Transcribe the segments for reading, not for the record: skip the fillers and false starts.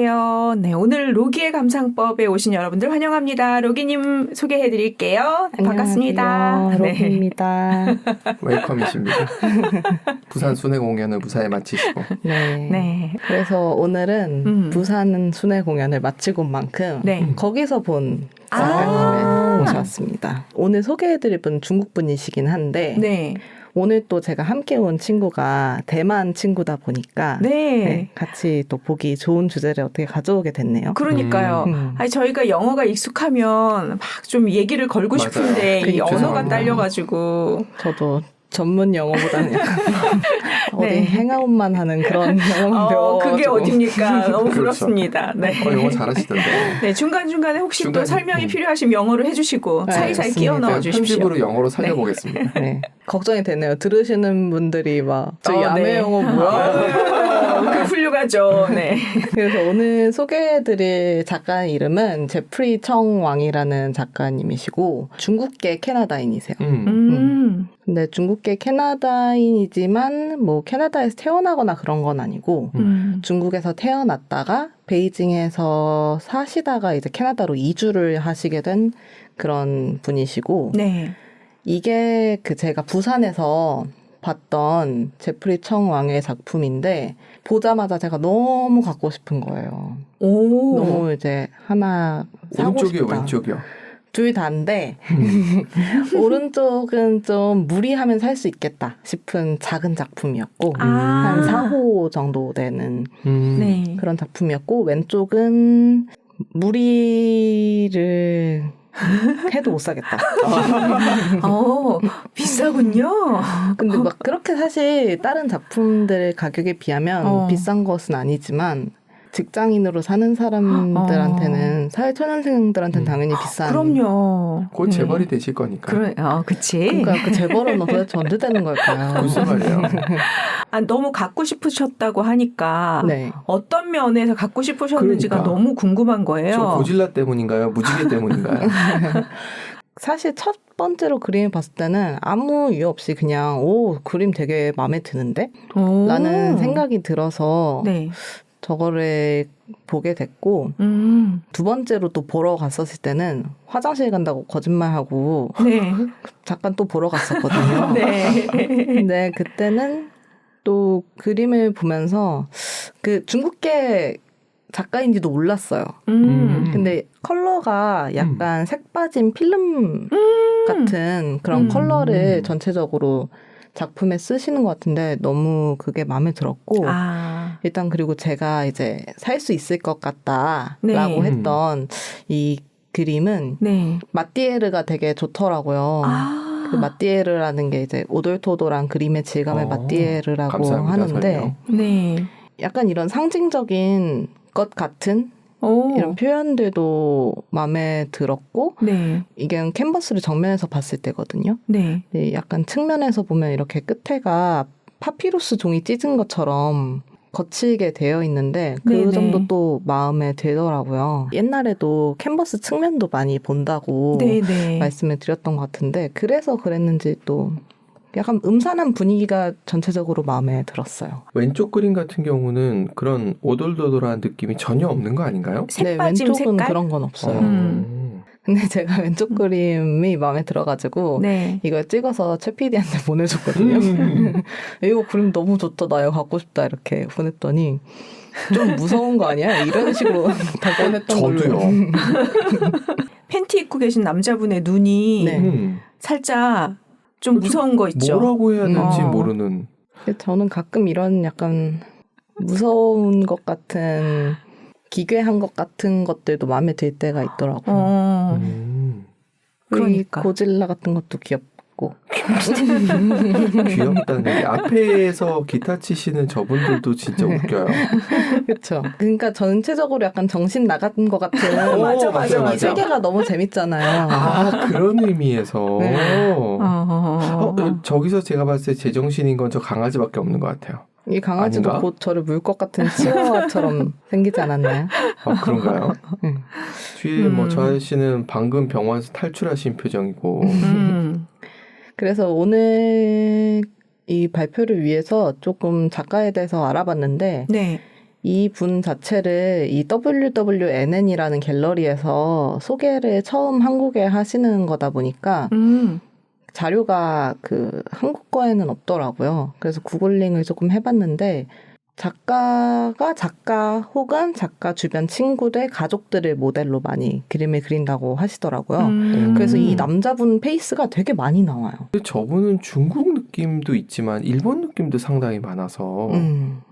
안녕하세요. 네, 오늘 로기의 감상법에 오신 여러분들 환영합니다. 로기님 소개해드릴게요. 반갑습니다. 로기입니다. 웰컴이십니다. 부산 순회 공연을 무사히 마치시고. 네. 그래서 오늘은 부산 순회 공연을 마치고 온 만큼 거기서 본 작가님을 모셔왔습니다. 오늘 소개해드릴 분은 중국 분이시긴 한데 오늘 또 제가 함께 온 친구가 대만 친구다 보니까 같이 또 보기 좋은 주제를 어떻게 가져오게 됐네요. 그러니까요. 아니, 저희가 영어가 익숙하면 막 좀 얘기를 걸고 싶은데 이 언어가 딸려가지고. 저도 전문 영어보다는 약간 어디 행아웃만 하는 그런 영어만 배워가지고. 그게 어딥니까? 너무 부럽습니다. 네. 영어 잘하시던데. 네, 중간중간에 혹시 또 설명이 필요하시면 영어로 해주시고 사이사이 끼워 넣어주십시오. 편집으로 영어로 살려보겠습니다. 네. 걱정이 되네요. 들으시는 분들이 막 저 야매 영어 뭐야? 그 훌륭하죠. 네. 그래서 오늘 소개해드릴 작가의 이름은 제프리 청 왕이라는 작가님이시고 중국계 캐나다인이세요. 근데 중국계 캐나다인이지만 뭐 캐나다에서 태어나거나 그런 건 아니고 중국에서 태어났다가 베이징에서 사시다가 이제 캐나다로 이주를 하시게 된 그런 분이시고 이게 그 제가 부산에서 봤던 제프리 청 왕의 작품인데 보자마자 제가 너무 갖고 싶은 거예요. 너무 이제 하나 사고 오른쪽이요, 싶다. 왼쪽이요? 둘 다인데 오른쪽은 좀 무리하면 살 수 있겠다 싶은 작은 작품이었고 한 4호 정도 되는 그런 작품이었고 왼쪽은 무리를 해도 못 사겠다. 비싸군요. 근데 막 그렇게 사실 다른 작품들 가격에 비하면 비싼 것은 아니지만 직장인으로 사는 사람들한테는 사회초년생들한테는 당연히 비싼. 그럼요. 곧 재벌이 되실 거니까. 그치. 그러니까 그 재벌은 도대체 언제 되는 걸까요? 무슨 말이에요? 너무 갖고 싶으셨다고 하니까 어떤 면에서 갖고 싶으셨는지가 너무 궁금한 거예요. 저 고질라 때문인가요? 무지개 때문인가요? 사실 첫 번째로 그림을 봤을 때는 아무 이유 없이 그냥 그림 되게 마음에 드는데? 라는 생각이 들어서 저거를 보게 됐고 두 번째로 또 보러 갔었을 때는 화장실 간다고 거짓말하고 잠깐 또 보러 갔었거든요. 근데 그때는 또 그림을 보면서 그 중국계 작가인지도 몰랐어요. 근데 컬러가 약간 색 빠진 필름 같은 그런 컬러를 전체적으로 작품에 쓰시는 것 같은데 너무 그게 마음에 들었고 일단 그리고 제가 이제 살 수 있을 것 같다라고 했던 이 그림은 마띠에르가 되게 좋더라고요. 그 마띠에르라는 게 이제 오돌토돌한 그림의 질감을 마띠에르라고 하는데 약간 이런 상징적인 것 같은 이런 표현들도 마음에 들었고 이게 캔버스를 정면에서 봤을 때거든요. 약간 측면에서 보면 이렇게 끝에가 파피루스 종이 찢은 것처럼 거칠게 되어 있는데 그 점도 또 마음에 들더라고요. 옛날에도 캔버스 측면도 많이 본다고 말씀을 드렸던 것 같은데 그래서 그랬는지 또 약간 음산한 분위기가 전체적으로 마음에 들었어요. 왼쪽 그림 같은 경우는 그런 오돌도돌한 느낌이 전혀 없는 거 아닌가요? 왼쪽은 색깔? 그런 건 없어요. 근데 제가 왼쪽 그림이 마음에 들어가지고 이걸 찍어서 최 PD한테 보내줬거든요. 이거 그림 너무 좋다. 나 이거 갖고 싶다. 이렇게 보냈더니 좀 무서운 거 아니야? 이런 식으로 답변했던 걸로. 저도요. 팬티 입고 계신 남자분의 눈이 살짝 좀 무서운 거 있죠. 뭐라고 해야 될지 모르는. 저는 가끔 이런 약간 무서운 것 같은 기괴한 것 같은 것들도 마음에 들 때가 있더라고요. 그러니까 고질라 같은 것도 귀엽고. 귀엽다는 게 앞에서 기타 치시는 저분들도 진짜 웃겨요. 그렇죠. 그러니까 전체적으로 약간 정신 나간 것 같은 맞아. 세계가 너무 재밌잖아요. 그런 의미에서 저기서 제가 봤을 때 제정신인 건 저 강아지밖에 없는 것 같아요. 이 강아지도 아닌가? 곧 저를 물 것 같은 치와와처럼 생기지 않았나요? 그런가요? 뒤에 저 아저씨는 방금 병원에서 탈출하신 표정이고. 그래서 오늘 이 발표를 위해서 조금 작가에 대해서 알아봤는데 이 분 자체를 이 WWNN이라는 갤러리에서 소개를 처음 한국에 하시는 거다 보니까 자료가 그 한국 거에는 없더라고요. 그래서 구글링을 조금 해봤는데 작가가 작가 혹은 작가 주변 친구들, 가족들을 모델로 많이 그림을 그린다고 하시더라고요. 그래서 이 남자분 페이스가 되게 많이 나와요. 근데 저분은 중국 느낌도 있지만 일본 느낌도 상당히 많아서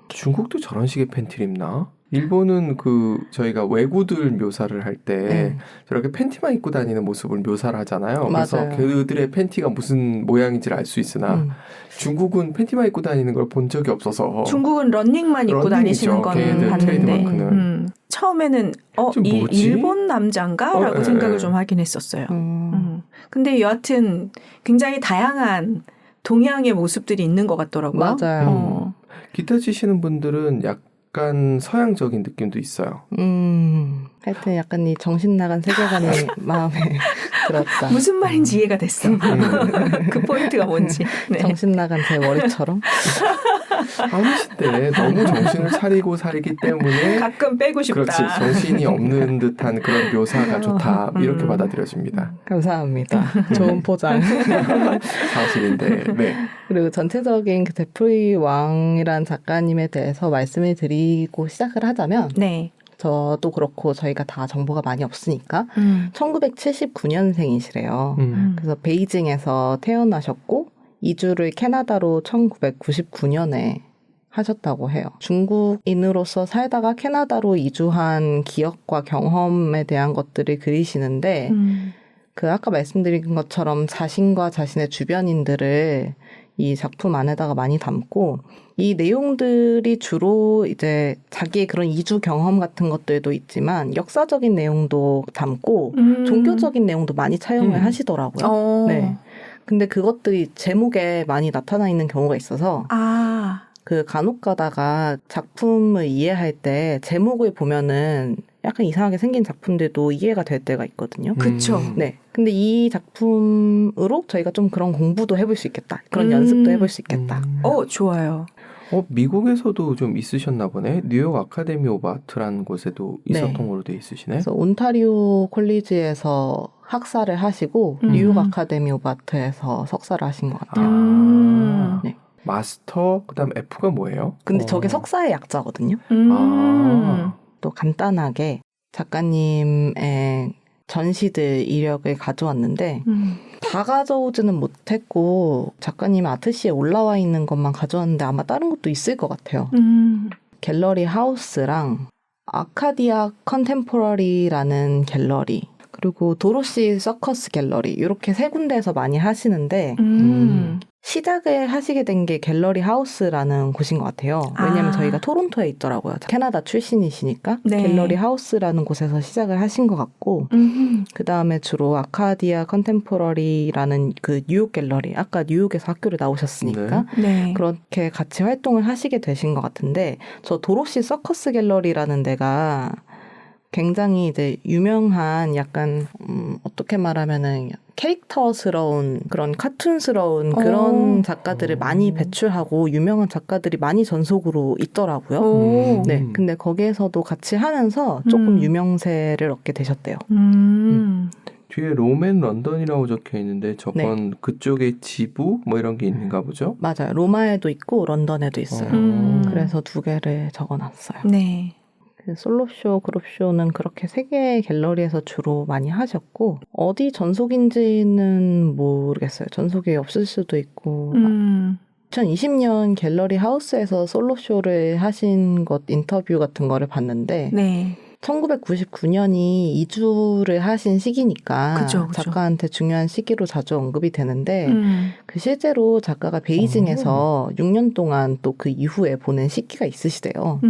중국도 저런 식의 팬티를 입나? 일본은 그 저희가 왜구들 묘사를 할 때 저렇게 팬티만 입고 다니는 모습을 묘사를 하잖아요. 그래서 맞아요. 그들의 팬티가 무슨 모양인지를 알 수 있으나 중국은 팬티만 입고 다니는 걸 본 적이 없어서 중국은 러닝만 입고 다니시는 거는 봤는데 처음에는 이 뭐지? 일본 남자인가라고 생각을 좀 하긴 했었어요. 근데 여하튼 굉장히 다양한 동양의 모습들이 있는 것 같더라고요. 맞아요. 기타 치시는 분들은 약간 서양적인 느낌도 있어요. 하여튼 약간 이 정신 나간 세계관이 마음에 들었다. 무슨 말인지 이해가 됐어. 그 포인트가 뭔지. 네. 정신 나간 제 머리처럼. 아니신데 너무 정신을 차리고 살기 때문에 가끔 빼고 싶다. 그렇지. 정신이 없는 듯한 그런 묘사가 좋다. 이렇게 받아들여집니다. 감사합니다. 좋은 포장. 사실인데. 네. 그리고 전체적인 그 제프리 왕이란 작가님에 대해서 말씀을 드리고 시작을 하자면 네. 저도 그렇고 저희가 다 정보가 많이 없으니까 1979년생이시래요. 그래서 베이징에서 태어나셨고 이주를 캐나다로 1999년에 하셨다고 해요. 중국인으로서 살다가 캐나다로 이주한 기억과 경험에 대한 것들을 그리시는데 그 아까 말씀드린 것처럼 자신과 자신의 주변인들을 이 작품 안에다가 많이 담고 이 내용들이 주로 이제 자기의 그런 이주 경험 같은 것들도 있지만 역사적인 내용도 담고 종교적인 내용도 많이 차용을 하시더라고요. 네. 근데 그것들이 제목에 많이 나타나 있는 경우가 있어서 그 간혹 가다가 작품을 이해할 때 제목을 보면은 약간 이상하게 생긴 작품들도 이해가 될 때가 있거든요. 그렇죠. 네. 근데 이 작품으로 저희가 좀 그런 공부도 해볼 수 있겠다. 그런 연습도 해볼 수 있겠다. 좋아요. 미국에서도 좀 있으셨나 보네. 뉴욕 아카데미 오브 아트라는 곳에도 있었던 걸로 돼 있으시네. 그래서 온타리오 콜리지에서 학사를 하시고 뉴욕 아카데미 오브 아트에서 석사를 하신 것 같아요. 네. 마스터 그다음 F가 뭐예요? 근데 저게 석사의 약자거든요. 또 간단하게 작가님의 전시들 이력을 가져왔는데 다 가져오지는 못했고 작가님 아트시에 올라와 있는 것만 가져왔는데 아마 다른 것도 있을 것 같아요. 갤러리 하우스랑 아카디아 컨템포러리라는 갤러리 그리고 도로시 서커스 갤러리 이렇게 세 군데에서 많이 하시는데 시작을 하시게 된 게 갤러리 하우스라는 곳인 것 같아요. 왜냐하면 저희가 토론토에 있더라고요. 캐나다 출신이시니까 네. 갤러리 하우스라는 곳에서 시작을 하신 것 같고 그 다음에 주로 아카디아 컨템포러리라는 그 뉴욕 갤러리 아까 뉴욕에서 학교를 나오셨으니까 네. 그렇게 같이 활동을 하시게 되신 것 같은데 저 도로시 서커스 갤러리라는 데가 굉장히 이제 유명한 약간 어떻게 말하면은 캐릭터스러운 그런 카툰스러운 그런 작가들을 많이 배출하고 유명한 작가들이 많이 전속으로 있더라고요. 네, 근데 거기에서도 같이 하면서 조금 유명세를 얻게 되셨대요. 뒤에 롬앤 런던이라고 적혀 있는데 저건 네. 그쪽에 지부 뭐 이런 게 있는가 보죠? 맞아요. 로마에도 있고 런던에도 있어요. 그래서 두 개를 적어놨어요. 네. 솔로쇼, 그룹쇼는 그렇게 세 개의 갤러리에서 주로 많이 하셨고 어디 전속인지는 모르겠어요. 전속이 없을 수도 있고 2020년 갤러리 하우스에서 솔로쇼를 하신 것 인터뷰 같은 거를 봤는데 네. 1999년이 이주를 하신 시기니까 그쵸. 작가한테 중요한 시기로 자주 언급이 되는데 그 실제로 작가가 베이징에서 6년 동안 또 그 이후에 보낸 시기가 있으시대요.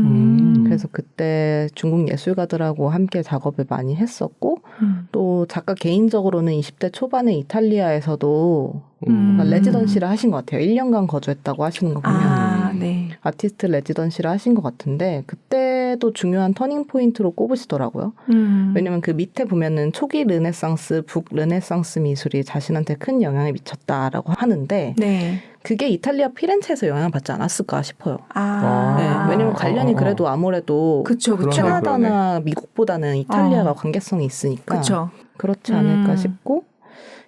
그래서 그때 중국 예술가들하고 함께 작업을 많이 했었고 또 작가 개인적으로는 20대 초반에 이탈리아에서도 레지던시를 하신 것 같아요. 1년간 거주했다고 하시는 거 보면 네. 아티스트 레지던시를 하신 것 같은데 그때 시대도 중요한 터닝 포인트로 꼽으시더라고요. 왜냐면 그 밑에 보면은 초기 르네상스, 북 르네상스 미술이 자신한테 큰 영향을 미쳤다라고 하는데 네. 그게 이탈리아 피렌체에서 영향을 받지 않았을까 싶어요. 아. 네, 왜냐면 관련이 그래도 아무래도 그쵸. 캐나다나 미국보다는 이탈리아가 관계성이 있으니까 그쵸. 그렇지 않을까 싶고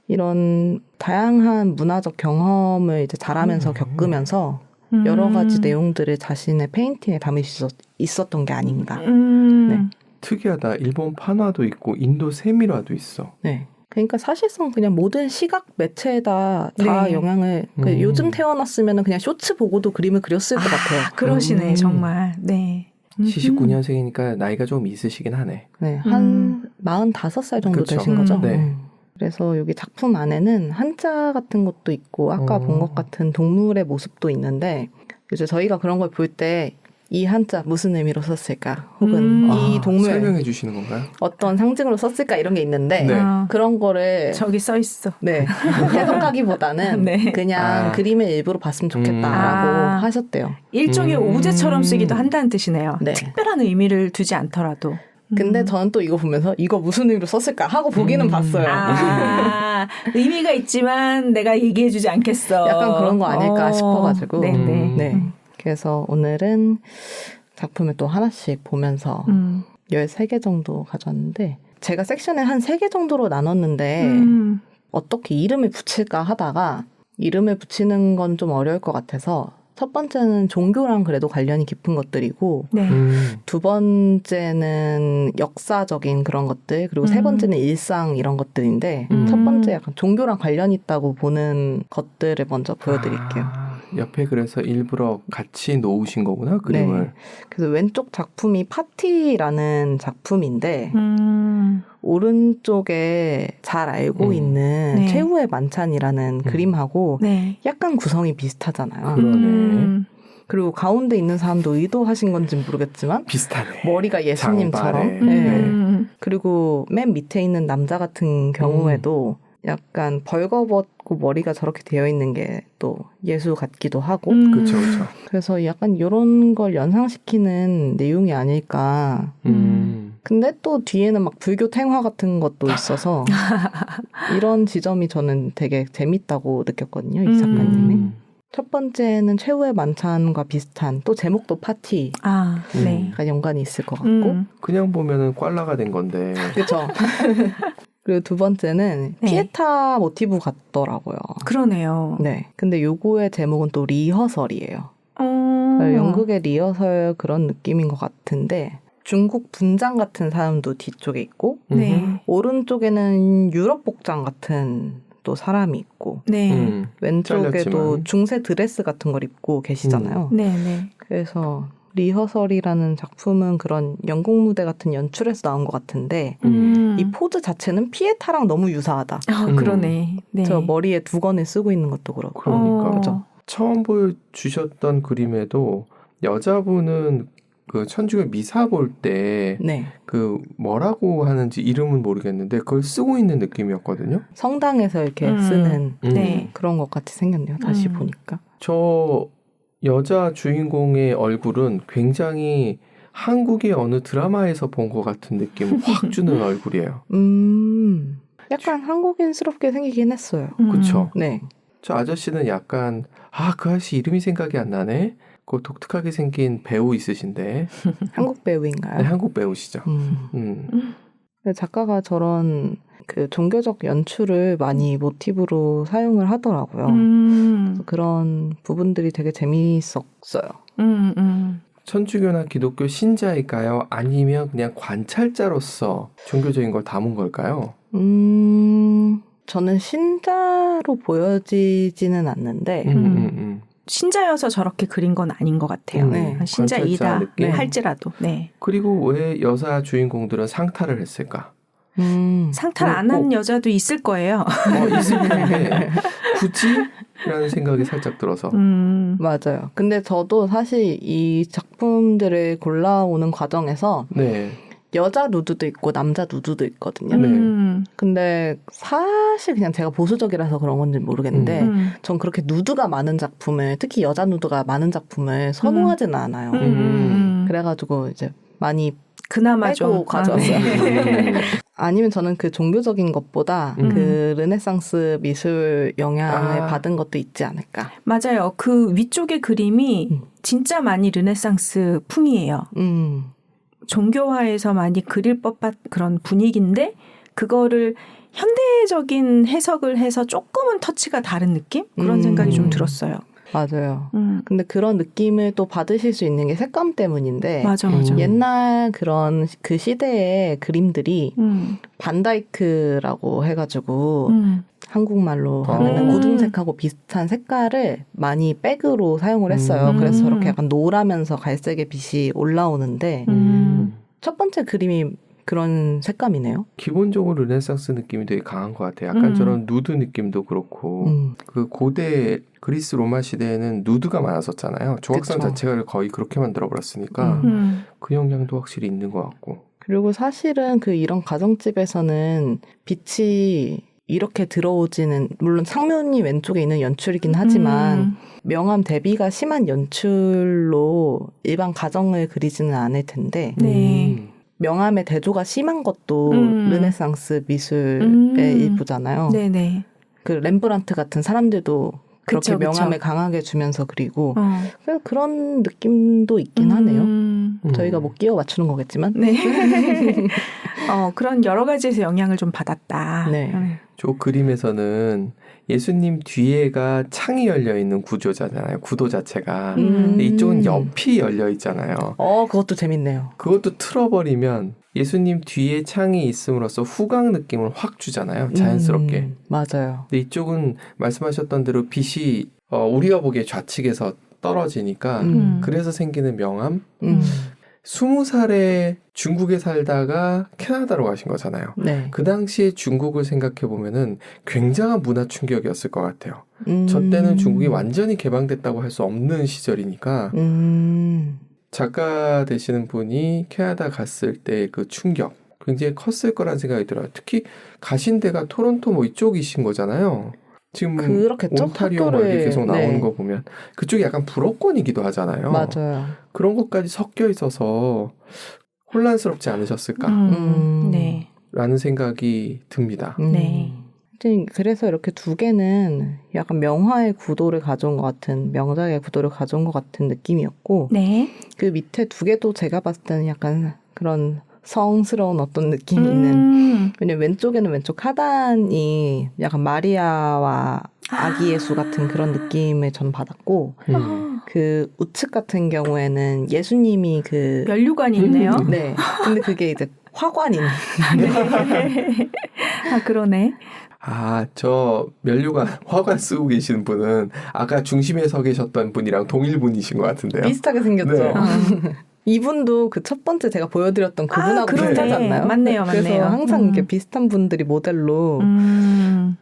이런 다양한 문화적 경험을 이제 자라면서 겪으면서 여러 가지 내용들을 자신의 페인팅에 담을 수 있었던 게 아닌가. 네. 특이하다. 일본 판화도 있고 인도 세밀화도 있어. 네. 그러니까 사실상 그냥 모든 시각 매체에다 다 네. 영향을 요즘 태어났으면 그냥 쇼츠 보고도 그림을 그렸을 것 같아요. 그러시네 정말. 네. 79년생이니까 나이가 좀 있으시긴 하네. 네, 한 45살 정도 그쵸. 되신 거죠. 네. 그래서 여기 작품 안에는 한자 같은 것도 있고 아까 본 것 같은 동물의 모습도 있는데 이제 저희가 그런 걸 볼 때 이 한자 무슨 의미로 썼을까 혹은 이 동물 설명해 주시는 건가요? 어떤 상징으로 썼을까 이런 게 있는데 네. 그런 거를 저기 써 있어. 네, 해석하기보다는 네. 그냥 그림의 일부로 봤으면 좋겠다라고 하셨대요. 일종의 오제처럼 쓰기도 한다는 뜻이네요. 네. 특별한 의미를 두지 않더라도. 근데 저는 또 이거 보면서 이거 무슨 의미로 썼을까 하고 보기는 봤어요. 의미가 있지만 내가 얘기해주지 않겠어. 약간 그런 거 아닐까 싶어가지고. 네네. 네. 그래서 오늘은 작품을 또 하나씩 보면서 13개 정도 가져왔는데 제가 섹션을 한 3개 정도로 나눴는데 어떻게 이름을 붙일까 하다가 이름을 붙이는 건 좀 어려울 것 같아서 첫 번째는 종교랑 그래도 관련이 깊은 것들이고 네. 두 번째는 역사적인 그런 것들 그리고 세 번째는 일상 이런 것들인데 첫 번째 약간 종교랑 관련이 있다고 보는 것들을 먼저 보여드릴게요. 옆에 그래서 일부러 같이 놓으신 거구나 그림을. 네. 그래서 왼쪽 작품이 파티라는 작품인데 오른쪽에 잘 알고 있는 네. 최후의 만찬이라는 그림하고 네. 약간 구성이 비슷하잖아요. 그러네. 그리고 가운데 있는 사람도 의도하신 건지 모르겠지만 비슷하네. 머리가 예수님처럼. 장발에. 네. 그리고 맨 밑에 있는 남자 같은 경우에도 약간 벌거벗고 머리가 저렇게 되어 있는 게 또 예수 같기도 하고. 그렇죠, 그렇죠. 그래서 약간 이런 걸 연상시키는 내용이 아닐까. 근데 또 뒤에는 막 불교 탱화 같은 것도 있어서 이런 지점이 저는 되게 재밌다고 느꼈거든요. 이 작가님이. 첫 번째는 최후의 만찬과 비슷한 또 제목도 파티가 네. 연관이 있을 것 같고 그냥 보면은 꽐라가 된 건데. 그렇죠. 그리고 두 번째는 네. 피에타 모티브 같더라고요. 그러네요. 네. 근데 요거의 제목은 또 리허설이에요. 연극의 리허설 그런 느낌인 것 같은데 중국 분장 같은 사람도 뒤쪽에 있고 네. 오른쪽에는 유럽 복장 같은 또 사람이 있고 네. 왼쪽에도 잘렸지만. 중세 드레스 같은 걸 입고 계시잖아요. 네. 네. 그래서 리허설이라는 작품은 그런 연극 무대 같은 연출에서 나온 것 같은데 이 포즈 자체는 피에타랑 너무 유사하다. 그러네. 네. 저 머리에 두건을 쓰고 있는 것도 그렇고. 그러니까. 그죠? 처음 보여주셨던 그림에도 여자분은 그 천주교 미사 볼 때 네. 그 뭐라고 하는지 이름은 모르겠는데 그걸 쓰고 있는 느낌이었거든요. 성당에서 이렇게 쓰는 네. 그런 것 같이 생겼네요. 다시 보니까. 저 여자 주인공의 얼굴은 굉장히 한국의 어느 드라마에서 본 것 같은 느낌을 확 주는 얼굴이에요. 약간 한국인스럽게 생기긴 했어요. 그렇죠. 네. 저 아저씨는 약간 그 아저씨 이름이 생각이 안 나네. 그 독특하게 생긴 배우 있으신데. 한국 배우인가요? 네, 한국 배우시죠. 작가가 저런 그 종교적 연출을 많이 모티브로 사용을 하더라고요. 그런 부분들이 되게 재미있었어요. 천주교나 기독교 신자일까요? 아니면 그냥 관찰자로서 종교적인 걸 담은 걸까요? 저는 신자로 보여지지는 않는데 신자여서 저렇게 그린 건 아닌 것 같아요. 네. 신자이다 느낌? 할지라도. 네. 그리고 왜 여자 주인공들은 상탈을 했을까? 상탈 안 한 여자도 있을 거예요. 있을 텐데 굳이? 라는 생각이 살짝 들어서. 맞아요. 근데 저도 사실 이 작품들을 골라오는 과정에서 네. 여자 누드도 있고 남자 누드도 있거든요. 네. 근데 사실 그냥 제가 보수적이라서 그런 건지 모르겠는데 전 그렇게 누드가 많은 작품을 특히 여자 누드가 많은 작품을 선호하지는 않아요. 그래가지고 이제 많이 그나마 빼고 좀 가져왔어요. 네. 아니면 저는 그 종교적인 것보다 그 르네상스 미술 영향을 받은 것도 있지 않을까. 맞아요. 그 위쪽의 그림이 진짜 많이 르네상스 풍이에요. 종교화에서 많이 그릴 법한 그런 분위기인데 그거를 현대적인 해석을 해서 조금은 터치가 다른 느낌? 그런 생각이 좀 들었어요. 맞아요. 근데 그런 느낌을 또 받으실 수 있는 게 색감 때문인데 맞아. 옛날 그런 그 시대의 그림들이 반다이크라고 해가지고 한국말로 하면 고등색하고 비슷한 색깔을 많이 백으로 사용을 했어요. 그래서 저렇게 약간 노라면서 갈색의 빛이 올라오는데 첫 번째 그림이 그런 색감이네요. 기본적으로 르네상스 느낌이 되게 강한 것 같아요. 약간 저런 누드 느낌도 그렇고 그 고대 그리스 로마 시대에는 누드가 많았었잖아요. 조각상 그쵸. 자체가 거의 그렇게 만들어버렸으니까 그 영향도 확실히 있는 것 같고. 그리고 사실은 그 이런 가정집에서는 빛이 이렇게 들어오지는 물론 창문이 왼쪽에 있는 연출이긴 하지만 명암 대비가 심한 연출로 일반 가정을 그리지는 않을 텐데 네. 명암의 대조가 심한 것도 르네상스 미술의 일부잖아요. 네네. 그 렘브란트 같은 사람들도 그렇게 그쵸. 명암을 강하게 주면서 그리고 그래서 그런 느낌도 있긴 하네요. 저희가 뭐 끼워 맞추는 거겠지만. 네. 그런 여러 가지에서 영향을 좀 받았다. 네. 저 그림에서는 예수님 뒤에가 창이 열려있는 구조잖아요. 구도 자체가. 근데 이쪽은 옆이 열려있잖아요. 그것도 재밌네요. 그것도 틀어버리면 예수님 뒤에 창이 있음으로써 후광 느낌을 확 주잖아요. 자연스럽게. 맞아요. 근데 이쪽은 말씀하셨던 대로 빛이 우리가 보기에 좌측에서 떨어지니까 그래서 생기는 명암. 20살에 중국에 살다가 캐나다로 가신 거잖아요. 네. 그 당시에 중국을 생각해보면은 굉장한 문화 충격이었을 것 같아요. 저 때는 중국이 완전히 개방됐다고 할 수 없는 시절이니까 작가 되시는 분이 캐나다 갔을 때 그 충격 굉장히 컸을 거란 생각이 들어요. 특히 가신 데가 토론토 뭐 이쪽이신 거잖아요. 지금 그렇겠죠? 온타리오 뭐 이렇게 계속 나오는 거 보면 그쪽이 약간 불어권이기도 하잖아요. 맞아요. 그런 것까지 섞여 있어서 혼란스럽지 않으셨을까? 네. 라는 생각이 듭니다. 네. 그래서 이렇게 두 개는 약간 명화의 구도를 가져온 것 같은, 명작의 구도를 가져온 것 같은 느낌이었고, 네. 그 밑에 두 개도 제가 봤을 때는 약간 그런 성스러운 어떤 느낌이 있는, 왜냐면 왼쪽에는 왼쪽 하단이 약간 마리아와 아기 예수 같은 그런 느낌을 전 받았고, 그 우측 같은 경우에는 예수님이 그 면류관이 있네요. 네. 근데 그게 이제 화관인. 네. 그러네. 저 면류관 화관 쓰고 계시는 분은 아까 중심에 서 계셨던 분이랑 동일 분이신 것 같은데요. 비슷하게 생겼죠. 네. 이분도 그 첫 번째 제가 보여드렸던 그분하고 비슷하지 않나요? 맞네요. 그래서 항상 이렇게 비슷한 분들이 모델로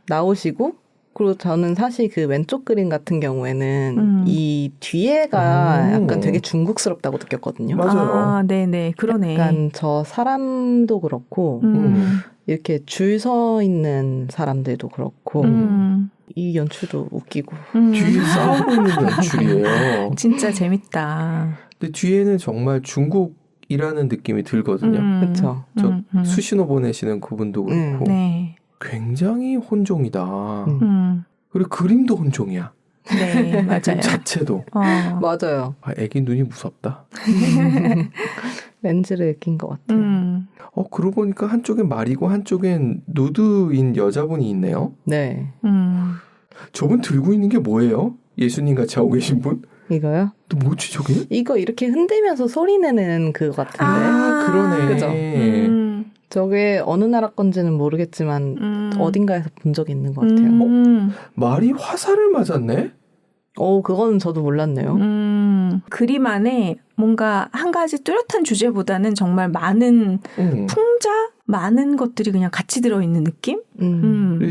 나오시고, 그리고 저는 사실 그 왼쪽 그림 같은 경우에는 이 뒤에가 약간 되게 중국스럽다고 느꼈거든요. 맞아요. 네네. 그러네. 약간 저 사람도 그렇고, 이렇게 줄 서 있는 사람들도 그렇고, 이 연출도 웃기고. 뒤에 싸우고 있는 연출이에요. 진짜 재밌다. 근데 뒤에는 정말 중국이라는 느낌이 들거든요. 그렇죠. 저 수신호 보내시는 그분도 그렇고 네. 굉장히 혼종이다. 그리고 그림도 혼종이야. 네, 맞아요. 자체도. 맞아요. 애기 눈이 무섭다. 렌즈를 느낀 것 같아요. 그러고 보니까 한쪽엔 말이고 한쪽엔 누드인 여자분이 있네요. 네. 저분 들고 있는 게 뭐예요? 예수님 같이 하고 계신 분? 이거요? 또 뭐지 저게? 이거 이렇게 흔들면서 소리 내는 그거 같은데. 그러네. 그죠? 저게 어느 나라 건지는 모르겠지만 어딘가에서 본 적이 있는 것 같아요. 말이 화살을 맞았네? 그거는 저도 몰랐네요. 그림 안에 뭔가 한 가지 뚜렷한 주제보다는 정말 많은 풍자? 많은 것들이 그냥 같이 들어있는 느낌?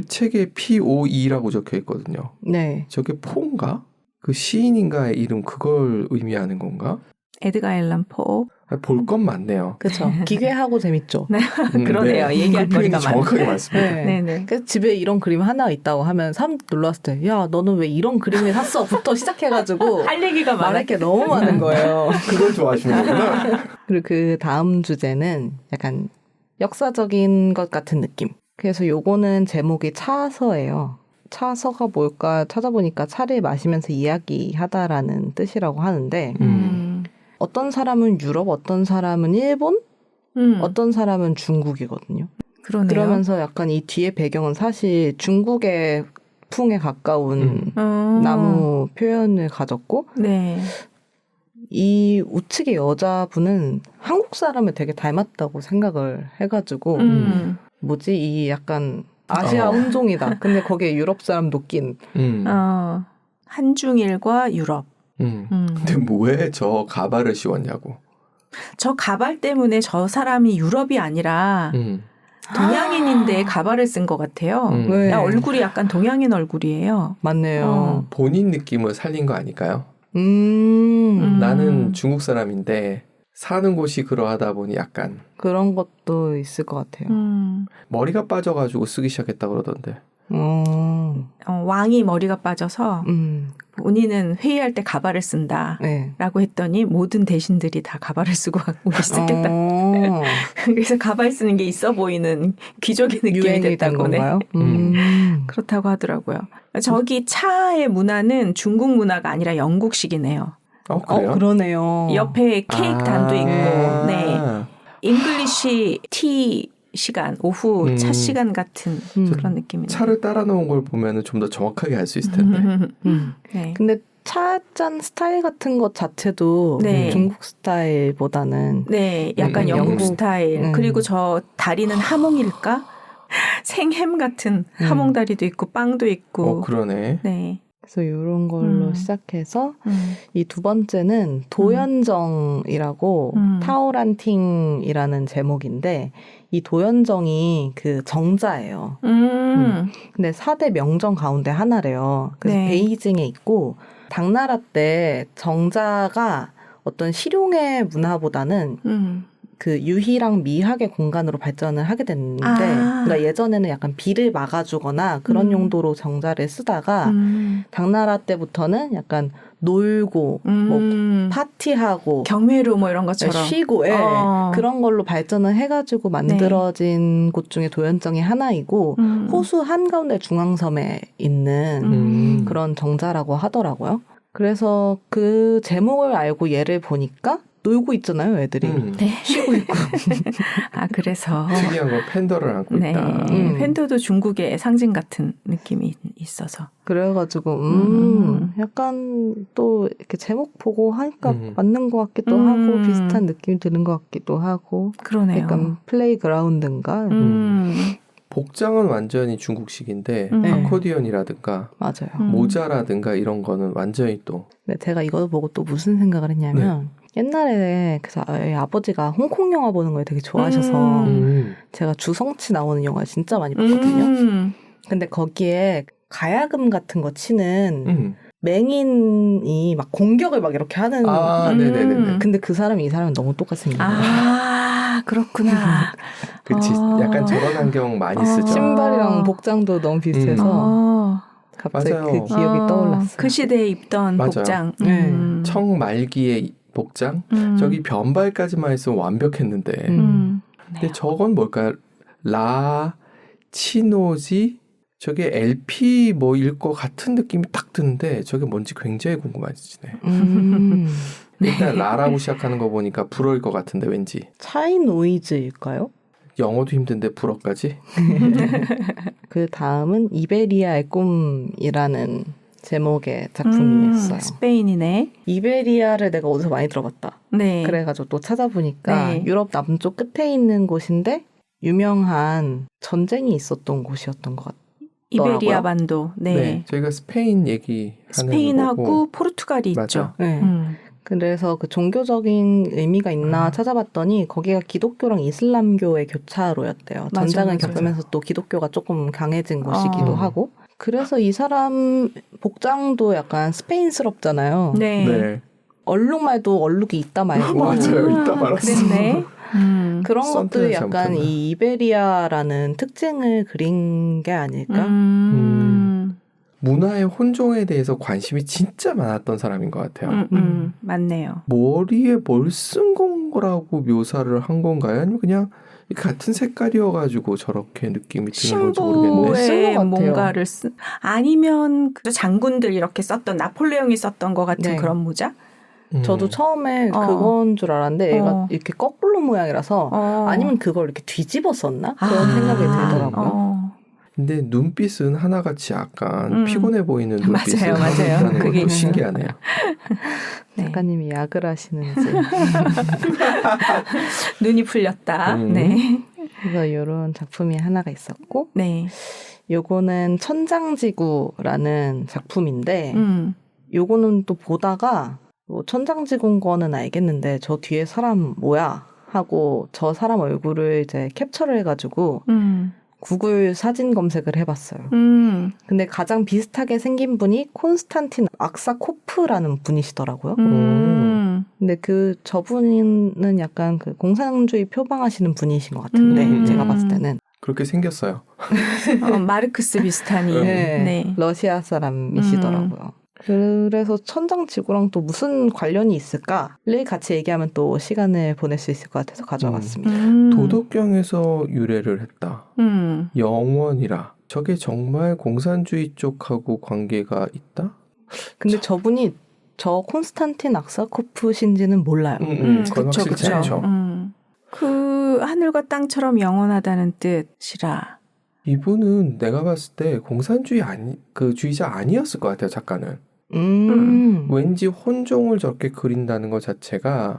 책에 POE라고 적혀 있거든요. 네. 저게 포인가? 그 시인인가의 이름 그걸 의미하는 건가? 에드가 앨런 포. 볼 건 많네요. 그렇죠. 기괴하고 재밌죠. 네. 그러네요. 네. 얘기할 거리가 정확하게 많습니다. 네. 네. 그래서 집에 이런 그림 하나 있다고 하면 사람 놀랐을 때, 야, 너는 왜 이런 그림을 샀어?부터 시작해가지고 할 얘기가 말할 게 너무 많은 거예요. 그걸 좋아하시는 거구나. 그리고 그 다음 주제는 약간 역사적인 것 같은 느낌. 그래서 요거는 제목이 차서예요. 차서가 뭘까 찾아보니까 차를 마시면서 이야기하다라는 뜻이라고 하는데 어떤 사람은 유럽, 어떤 사람은 일본, 어떤 사람은 중국이거든요. 그러네요. 그러면서 약간 이 뒤에 배경은 사실 중국의 풍에 가까운 나무 표현을 가졌고 네. 이 우측의 여자분은 한국 사람을 되게 닮았다고 생각을 해가지고 뭐지 이 약간 아시아 혼종이다. 근데 거기에 유럽 사람도 낀. 한중일과 유럽. 근데 왜 저 가발을 씌웠냐고. 저 가발 때문에 저 사람이 유럽이 아니라 동양인인데 가발을 쓴 것 같아요. 네. 얼굴이 약간 동양인 얼굴이에요. 맞네요. 본인 느낌을 살린 거 아닐까요? 나는 중국 사람인데 사는 곳이 그러하다 보니 약간 그런 것도 있을 것 같아요. 머리가 빠져가지고 쓰기 시작했다 그러던데. 왕이 머리가 빠져서 본인은 회의할 때 가발을 쓴다 네. 라고 했더니 모든 대신들이 다 가발을 쓰고 오기 시작했다. 그래서 가발 쓰는 게 있어 보이는 귀족의 느낌이 됐다고. 네. 그렇다고 하더라고요. 저기 차의 문화는 중국 문화가 아니라 영국식이네요. 그래요? 그러네요. 옆에 케이크 단도 있고, 네. 잉글리시 티 시간, 오후 차 시간 같은 그런 느낌이네요. 차를 따라 놓은 걸 보면 좀 더 정확하게 알 수 있을 텐데. 네. 근데 차잔 스타일 같은 것 자체도 네. 중국 스타일보다는 네, 약간 영국 스타일. 그리고 저 다리는 하몽일까? 생햄 같은 하몽다리도 있고 빵도 있고. 그러네. 네. 그래서 이런 걸로 시작해서 이 두 번째는 도연정이라고 타오란팅이라는 제목인데 이 도연정이 그 정자예요. 근데 4대 명정 가운데 하나래요. 그래서 네. 베이징에 있고 당나라 때 정자가 어떤 실용의 문화보다는 그 유희랑 미학의 공간으로 발전을 하게 됐는데 그러니까 예전에는 약간 비를 막아주거나 그런 용도로 정자를 쓰다가 당나라 때부터는 약간 놀고 뭐 파티하고 경매로 뭐 이런 것처럼 쉬고 그런 걸로 발전을 해가지고 만들어진 곳 중에 도연정이 하나이고 호수 한가운데 중앙섬에 있는 그런 정자라고 하더라고요. 그래서 그 제목을 알고 얘를 보니까 놀고 있잖아요, 애들이. 네. 쉬고 있고. 그래서. 특이한 건 팬더를 안고 네. 있다. 팬더도 중국의 상징 같은 느낌이 있어서. 그래가지고, 약간 또 이렇게 제목 보고 하니까 맞는 것 같기도 하고, 비슷한 느낌이 드는 것 같기도 하고. 그러네요. 약간 플레이그라운드인가? 복장은 완전히 중국식인데 아코디언이라든가 맞아요. 모자라든가 이런 거는 완전히 또. 네, 제가 이거 보고 또 무슨 생각을 했냐면 옛날에 그래서 아버지가 홍콩 영화 보는 걸 되게 좋아하셔서 제가 주성치 나오는 영화 진짜 많이 봤거든요. 근데 거기에 가야금 같은 거 치는 맹인이 막 공격을 막 이렇게 하는. 네네네. 근데 그 사람이 이 사람은 너무 똑같이 생긴 거예요. 그렇구나. 그치. 약간 저런 안경 많이 쓰죠. 신발이랑 복장도 너무 비슷해서 갑자기 맞아요. 그 기억이 떠올랐어요. 그 시대에 입던 맞아요. 복장. 청 말기의 복장? 저기 변발까지만 했으면 완벽했는데. 근데 저건 뭘까요? 치노지? 저게 LP 뭐일 것 같은 느낌이 딱 드는데 저게 뭔지 굉장히 궁금해지네. 일단 라라고 시작하는 거 보니까 불어일 것 같은데 왠지. 차이노이즈일까요? 영어도 힘든데 불어까지? 그 다음은 이베리아의 꿈이라는 제목의 작품이었어요. 스페인이네. 이베리아를 내가 어디서 많이 들어봤다. 네. 그래가지고 또 찾아보니까 유럽 남쪽 끝에 있는 곳인데 유명한 전쟁이 있었던 곳이었던 것 같아요. 이베리아 반도. 네. 저희가 스페인 얘기하는 스페인하고 거고. 포르투갈이 맞아. 있죠. 네. 그래서 그 종교적인 의미가 있나 찾아봤더니 거기가 기독교랑 이슬람교의 교차로였대요. 전쟁을 겪으면서 또 기독교가 조금 강해진 곳이기도 하고. 그래서 이 사람 복장도 약간 스페인스럽잖아요. 네. 얼룩말도 얼룩이 있다 말고. 맞아요. 있다 말았어. 그랬네. 그런 것들이 약간 이 이베리아라는 특징을 그린 게 아닐까? 문화의 혼종에 대해서 관심이 진짜 많았던 사람인 것 같아요. 맞네요. 머리에 뭘 쓴 거라고 묘사를 한 건가요? 아니면 그냥 같은 색깔이어가지고 저렇게 느낌이 드는 건지 모르겠네. 신부에 뭔가를 아니면 장군들 이렇게 썼던 나폴레옹이 썼던 것 같은 그런 모자? 저도 처음에 그건 줄 알았는데 얘가 이렇게 거꾸로 모양이라서 아니면 그걸 이렇게 뒤집어 썼나? 그런 생각이 들더라고요. 근데 눈빛은 하나같이 약간 피곤해 보이는 눈빛을 맞아요. 그게 것도 신기하네요. 네. 작가님이 약을 하시는지. 눈이 풀렸다. 네. 그래서 이런 작품이 하나가 있었고 네. 요거는 천장지구라는 작품인데 요거는 또 보다가 뭐 천장지구인 거는 알겠는데 저 뒤에 사람 뭐야 하고 저 사람 얼굴을 이제 캡처를 해가지고 구글 사진 검색을 해봤어요. 근데 가장 비슷하게 생긴 분이 콘스탄틴 악사코프라는 분이시더라고요. 근데 저분은 약간 그 공산주의 표방하시는 분이신 것 같은데 제가 봤을 때는 그렇게 생겼어요. 마르크스 비슷하니. 네. 러시아 사람이시더라고요. 그래서 천장지구랑 또 무슨 관련이 있을까를 같이 얘기하면 또 시간을 보낼 수 있을 것 같아서 가져와 봤습니다. 도덕경에서 유래를 했다. 영원이라. 저게 정말 공산주의 쪽하고 관계가 있다? 근데 저분이 저 콘스탄틴 악사코프신지는 몰라요. 그렇죠. 그 하늘과 땅처럼 영원하다는 뜻이라. 이분은 내가 봤을 때 공산주의 주의자 아니었을 것 같아요, 작가는. 왠지 혼종을 저렇게 그린다는 것 자체가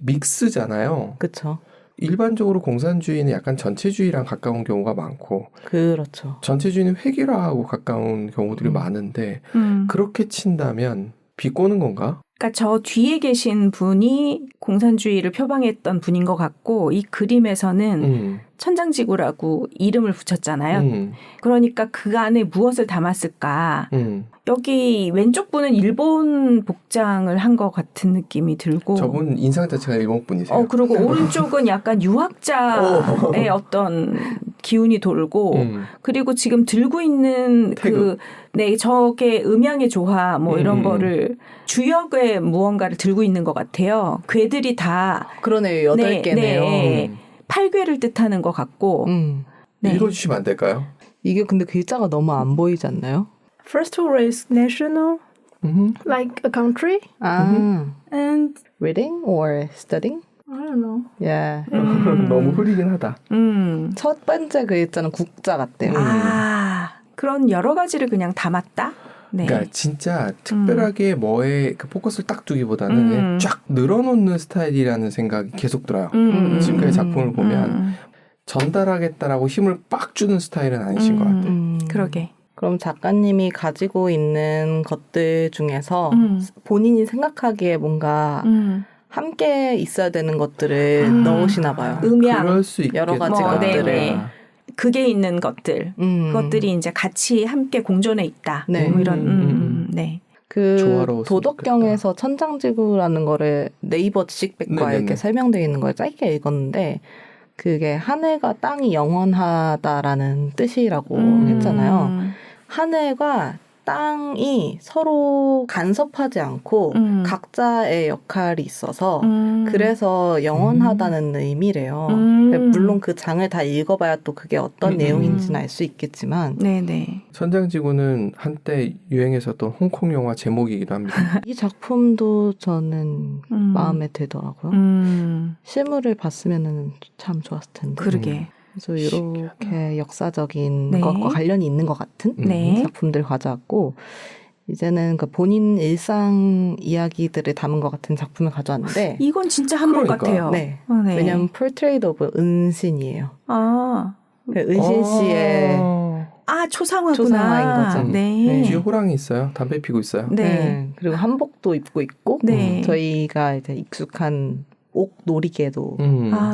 믹스잖아요. 그렇죠. 일반적으로 공산주의는 약간 전체주의랑 가까운 경우가 많고, 그렇죠. 전체주의는 획일화하고 가까운 경우들이 많은데 그렇게 친다면 비꼬는 건가? 그러니까 저 뒤에 계신 분이 공산주의를 표방했던 분인 것 같고 이 그림에서는 천장지구라고 이름을 붙였잖아요. 그러니까 그 안에 무엇을 담았을까. 여기 왼쪽 분은 일본 복장을 한 것 같은 느낌이 들고. 저분 인상 자체가 일본 분이세요. 그리고 오른쪽은 약간 유학자의 어떤 기운이 돌고 그리고 지금 들고 있는 저게 음양의 조화 뭐 이런 거를 주역의 무언가를 들고 있는 것 같아요. 괴들이 다 그러네요. 8개네요. 8괴를 뜻하는 것 같고. 읽어주시면 안 될까요? 이게 근데 글자가 너무 안 보이지 않나요? First of all is national, like a country. And reading or studying? I don't know. Yeah. 너무 흐리긴 하다. 첫 번째 글자는 국자 같대요. 그런 여러 가지를 그냥 담았다? 네. 그러니까 진짜 특별하게 뭐에 그 포커스를 딱 두기보다는 쫙 늘어놓는 스타일이라는 생각이 계속 들어요. 지금까지 작품을 보면 전달하겠다라고 힘을 빡 주는 스타일은 아니신 것 같아요. 그러게. 그럼 작가님이 가지고 있는 것들 중에서 본인이 생각하기에 뭔가 함께 있어야 되는 것들을 넣으시나 봐요. 음양. 그럴 수 있겠다. 여러 가지 것들을. 극에 있는 것들. 그것들이 이제 같이 함께 공존해 있다. 뭐 이런. 그 도덕경에서 천장지구라는 거를 네이버 지식백과에 이렇게 설명되어 있는 걸 짧게 읽었는데 그게 하늘과 땅이 영원하다라는 뜻이라고 했잖아요. 하늘과 땅이 서로 간섭하지 않고 각자의 역할이 있어서 그래서 영원하다는 의미래요. 물론 그 장을 다 읽어봐야 또 그게 어떤 내용인지는 알 수 있겠지만 천장지구는 한때 유행했었던 홍콩 영화 제목이기도 합니다. 이 작품도 저는 마음에 들더라고요. 실물을 봤으면 참 좋았을 텐데. 그러게. 그래서 이렇게 역사적인 것과 관련이 있는 것 같은 작품들 가져왔고 이제는 그 본인 일상 이야기들을 담은 것 같은 작품을 가져왔는데 이건 진짜 한복 같아요. 왜냐하면 Portrait of 은신이에요. 은신 씨의 초상화구나. 거죠. 뒤에 호랑이 있어요. 담배 피고 있어요. 그리고 한복도 입고 있고 저희가 이제 익숙한 옥 놀이개도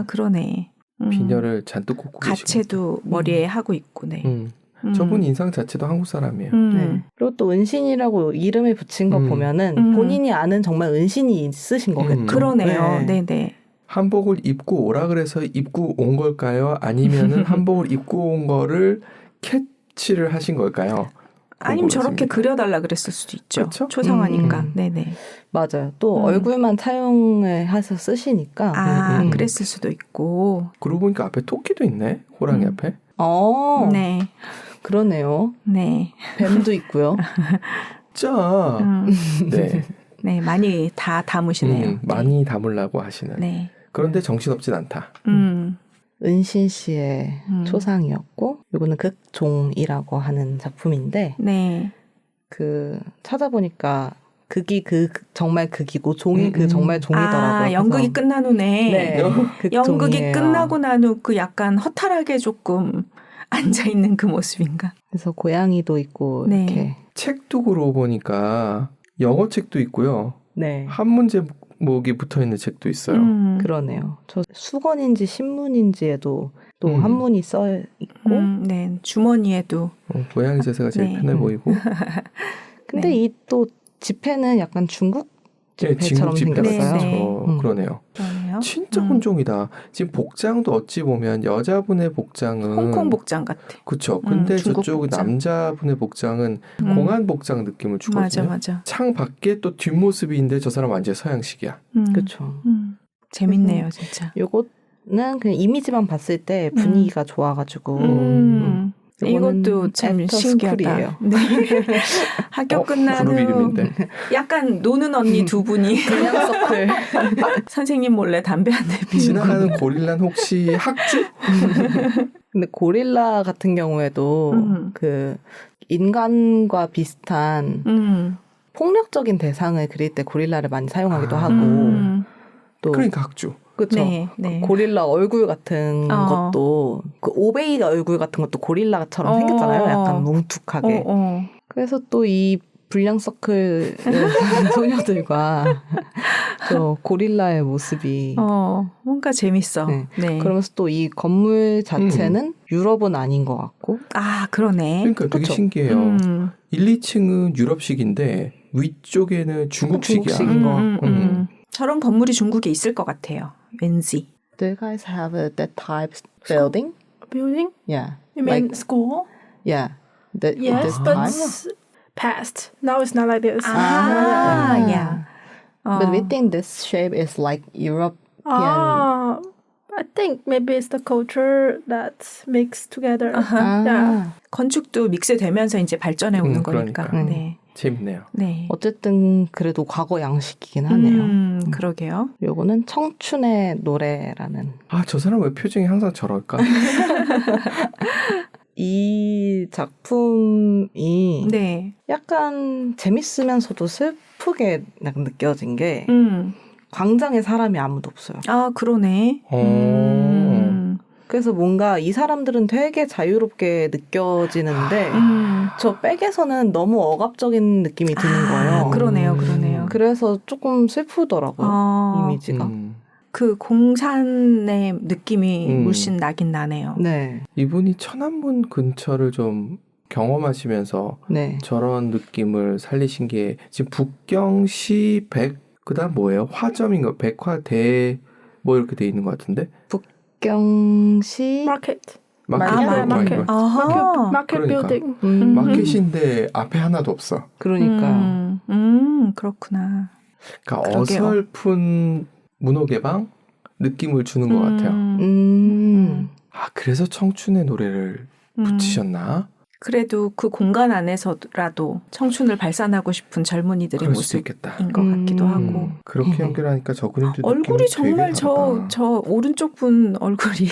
그러네. 비녀를 잔뜩 꽂고 가채도 머리에 하고 있고. 저분 인상 자체도 한국 사람이에요. 네. 그리고 또 은신이라고 이름을 붙인 거 보면은 본인이 아는 정말 은신이 있으신 거겠죠. 그러네요. 네네. 한복을 입고 오라 그래서 입고 온 걸까요? 아니면은 한복을 입고 온 거를 캐치를 하신 걸까요? 아니면 저렇게 그려달라 그랬을 수도 있죠. 그렇죠? 초상화니까. 네네. 맞아요. 또 얼굴만 차용을 해서 쓰시니까. 그랬을 수도 있고. 그러고 보니까 앞에 토끼도 있네. 호랑이 앞에. 네. 그러네요. 네. 뱀도 있고요. 짜. 네. 네, 많이 다 담으시네요. 많이 담으려고 하시는. 네. 그런데 정신없진 않다. 은신 씨의 초상이었고, 이거는 극종이라고 하는 작품인데, 네. 찾아보니까 극이 정말 극이고 종이 정말 종이더라고요. 연극이 끝난 후네. 네. 연극이 끝나고 난 후 그 약간 허탈하게 조금 앉아 있는 그 모습인가. 그래서 고양이도 있고 네. 이렇게. 책도 그러고 보니까 영어 책도 있고요. 네. 한문 제목이 붙어 있는 책도 있어요. 그러네요. 저 수건인지 신문인지에도 또 한문이 써 있고. 네. 주머니에도. 고양이 자세가 제일 편해 보이고. 근데 이 또 지폐는 약간 중국 지폐처럼 생겼어요. 그러네요. 진짜 혼종이다. 지금 복장도 어찌 보면 여자분의 복장은 홍콩 복장 같아. 그렇죠. 근데 저쪽 복장. 남자분의 복장은 공안 복장 느낌을 주거든요. 맞아. 창 밖에 또 뒷모습인데 저 사람 완전 서양식이야. 그렇죠. 재밌네요, 진짜. 요거는 그냥 이미지만 봤을 때 분위기가 좋아가지고. 이것도 참 신기하다. 네. 학교 끝난 후 약간 노는 언니 두 분이 그냥 서클 선생님 몰래 담배 한 대 피우고 지나가는 고릴라는 혹시 학주? 근데 고릴라 같은 경우에도 인간과 비슷한 폭력적인 대상을 그릴 때 고릴라를 많이 사용하기도 하고 또 그러니까 학주. 그렇죠. 네. 고릴라 얼굴 같은 것도 그 오베이 얼굴 같은 것도 고릴라처럼 생겼잖아요. 약간 뭉툭하게. 그래서 또 이 불량 서클 소녀들과 저 고릴라의 모습이 뭔가 재밌어. 네. 그러면서 또 이 건물 자체는 유럽은 아닌 것 같고. 그러네. 그러니까 되게 신기해요. 1, 2층은 유럽식인데 위쪽에는 중국식인 것 같고. 저런 건물이 중국에 있을 것 같아요. 왠지. Do you guys have that type building? Building? Yeah. You mean school? Yeah. Yes, but past. Now it's not like this. Yeah. But we think this shape is like European. I think maybe it's the culture that's mixed together. Yeah. 건축도 믹스되면서 이제 발전해 오는 거니까. 네. 재밌네요. 네. 어쨌든 그래도 과거 양식이긴 하네요. 그러게요. 요거는 청춘의 노래라는. 저 사람 왜 표정이 항상 저럴까? 이 작품이 네. 약간 재밌으면서도 슬프게 느껴진 게 광장에 사람이 아무도 없어요. 그러네. 그래서 뭔가 이 사람들은 되게 자유롭게 느껴지는데 저 백에서는 너무 억압적인 느낌이 드는 거예요. 그러네요. 그래서 조금 슬프더라고요. 이미지가. 그 공산의 느낌이 물씬 나긴 나네요. 네. 이분이 천안문 근처를 좀 경험하시면서 저런 느낌을 살리신 게 지금 북경시 그다음 뭐예요? 화점인가? 백화대 뭐 이렇게 돼 있는 것 같은데? 북경시 마켓. 마켓. 마켓 빌딩. 마켓인데 앞에 하나도 없어. 그러니까요. 그러니까 그러게요. 어설픈 문호개방 느낌을 주는 것 같아요. 그래서 청춘의 노래를 붙이셨나? 그래도 그 공간 안에서라도 청춘을 발산하고 싶은 젊은이들의 모습인 것 같기도 하고. 그렇게 연결하니까 저 그림도 얼굴이 정말 저 오른쪽 분 얼굴이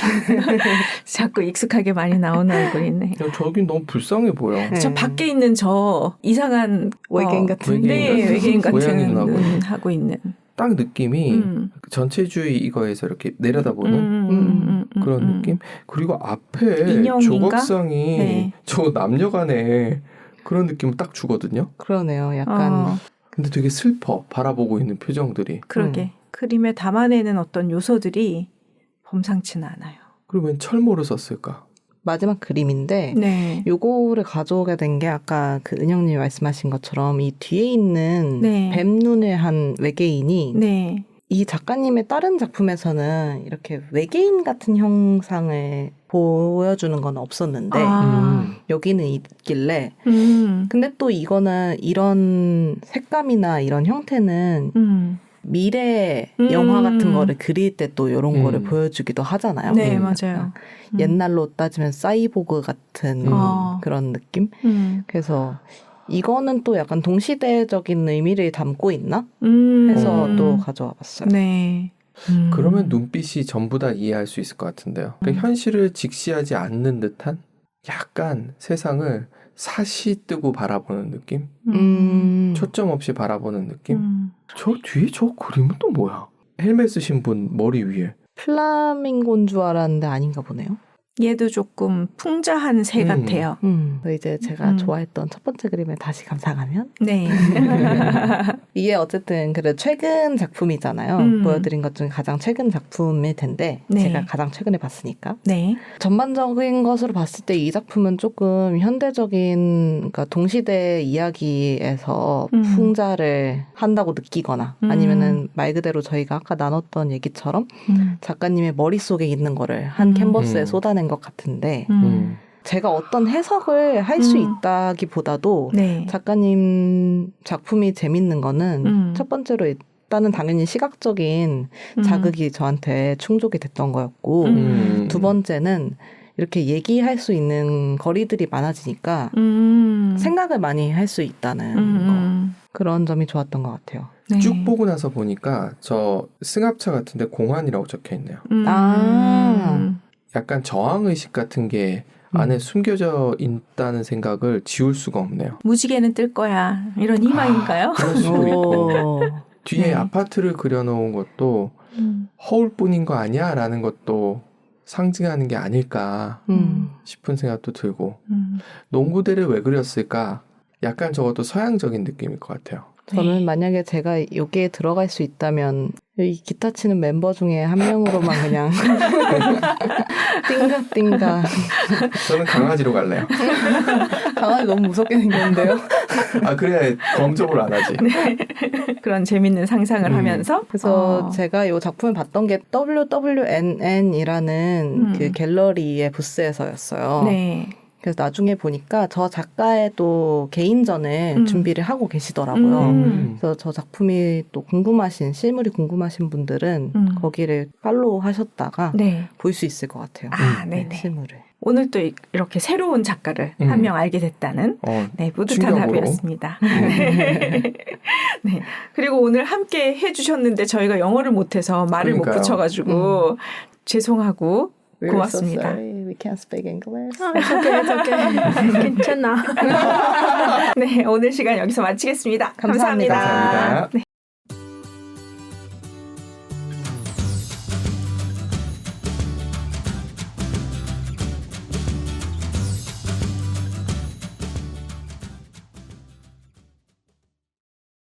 자꾸 익숙하게 많이 나오는 얼굴이네. 저긴 너무 불쌍해 보여. 저 밖에 있는 저 이상한 외계인 같은 외계인 같은 눈 하고 있는. 딱 느낌이 전체주의 이거에서 이렇게 내려다보는 그런 느낌. 그리고 앞에 인형인가? 조각상이 저 남녀간의 그런 느낌을 딱 주거든요. 그러네요. 약간. 근데 되게 슬퍼. 바라보고 있는 표정들이. 그러게. 그림에 담아내는 어떤 요소들이 범상치는 않아요. 그리고 웬 철모를 썼을까? 마지막 그림인데 네. 요거를 가져오게 된 게 아까 그 은영님이 말씀하신 것처럼 이 뒤에 있는 네. 뱀 눈을 한 외계인이 네. 이 작가님의 다른 작품에서는 이렇게 외계인 같은 형상을 보여주는 건 없었는데 여기는 있길래 근데 또 이거는 이런 색감이나 이런 형태는 미래 영화 같은 거를 그릴 때 또 이런 거를 보여주기도 하잖아요. 네, 맞아요. 옛날로 따지면 사이보그 같은 그런 느낌? 그래서 이거는 또 약간 동시대적인 의미를 담고 있나? 해서 또 가져와 봤어요. 네. 그러면 눈빛이 전부 다 이해할 수 있을 것 같은데요. 그러니까 현실을 직시하지 않는 듯한 약간 세상을 사시 뜨고 바라보는 느낌? 초점 없이 바라보는 느낌? 저 뒤에 저 그림은 또 뭐야? 헬멧 쓰신 분 머리 위에. 플라밍고인 줄 알았는데 아닌가 보네요. 얘도 조금 풍자한 새 같아요. 이제 제가 좋아했던 첫 번째 그림에 다시 감상하면 네. 이게 어쨌든 그래 최근 작품이잖아요. 보여드린 것 중에 가장 최근 작품일 텐데 네. 제가 가장 최근에 봤으니까 네. 전반적인 것으로 봤을 때 이 작품은 조금 현대적인 그러니까 동시대 이야기에서 풍자를 한다고 느끼거나 아니면은 말 그대로 저희가 아까 나눴던 얘기처럼 작가님의 머릿속에 있는 거를 한 캔버스에 쏟아낸 것 같은데 제가 어떤 해석을 할 수 있다기보다도 네. 작가님 작품이 재밌는 거는 첫 번째로 일단은 당연히 시각적인 자극이 저한테 충족이 됐던 거였고 두 번째는 이렇게 얘기할 수 있는 거리들이 많아지니까 생각을 많이 할 수 있다는 거 그런 점이 좋았던 것 같아요. 네. 쭉 보고 나서 보니까 저 승합차 같은데 공환이라고 적혀있네요. 약간 저항의식 같은 게 안에 숨겨져 있다는 생각을 지울 수가 없네요. 무지개는 뜰 거야. 이런 희망인가요? 그럴 수도 있고. 뒤에 네. 아파트를 그려놓은 것도 허울뿐인 거 아니야? 라는 것도 상징하는 게 아닐까 싶은 생각도 들고 농구대를 왜 그렸을까? 약간 저것도 서양적인 느낌일 것 같아요. 저는 만약에 제가 여기에 들어갈 수 있다면 이 기타 치는 멤버 중에 한 명으로만 그냥 띵가띵가. 저는 강아지로 갈래요. 강아지 너무 무섭게 생겼는데요. 아 그래야 검적을 안 하지. 네. 그런 재밌는 상상을 하면서 그래서 제가 이 작품을 봤던 게 WWNN이라는 그 갤러리의 부스에서였어요. 네. 그래서 나중에 보니까 저 작가의 또 개인전을 준비를 하고 계시더라고요. 그래서 저 작품이 또 궁금하신, 실물이 궁금하신 분들은 거기를 팔로우 하셨다가 네. 볼 수 있을 것 같아요. 아, 네네. 실물을. 오늘 또 이렇게 새로운 작가를 한 명 알게 됐다는 네, 뿌듯한 충격으로. 하루였습니다. 네. 네. 그리고 오늘 함께 해주셨는데 저희가 영어를 못해서 말을 못 붙여가지고 죄송하고 고맙습니다. So sorry. We can't speak English. It's okay, it's okay. 괜찮아. 네, 오늘 시간 여기서 마치겠습니다. 감사합니다. 감사합니다. 네.